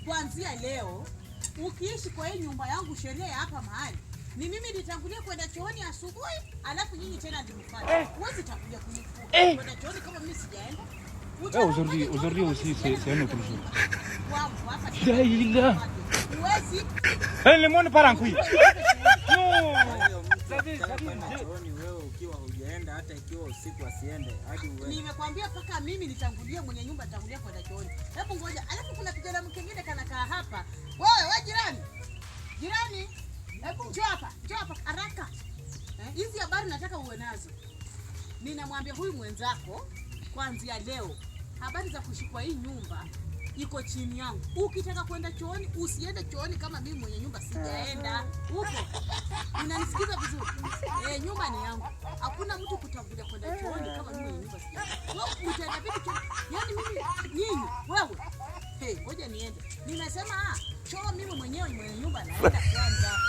kuanzia leo ukiishi kwa hii nyumba yangu, sheria ya hapa mahali ni mimi nitangulia kwenda chooni asubuhi, alafu nyinyi tena ndimfuate. Huwezi tangulia kwenda chooni kama mimi sijaenda. Aujourd'hui aussi c'est un autre jour. Wangu hapa. Huwezi. Le monde part en couille. Wewe ukiwa hujaenda hata ikiwa usiku asiende hadi uwe. Nimekwambia paka mimi nitangulia, mwenye nyumba tangulia kwenda chooni. Hebu ngoja. Alafu kuna kijana mwingine kanakaa hapa. Wewe jirani. Jirani. Hebu njoo hapa haraka. Hizi habari nataka uwe nazo. Ninamwambia huyu mwenzako kuanzia leo habari za kushikwa hii nyumba iko chini yangu. Ukitaka kwenda chooni usiende chooni kama mimi mwenye nyumba sijaenda. Upo? Unanisikiza vizuri? Nyumba ni yangu. Hakuna mtu kutangulia kwenda chooni kama mimi mwenye nyumba sijaenda. Wewe utaenda vipi chooni? Yaani mimi nini? Wewe. Ngoja niende. Nimesema choo mimi mwenyewe mwenye nyumba naenda kwanza.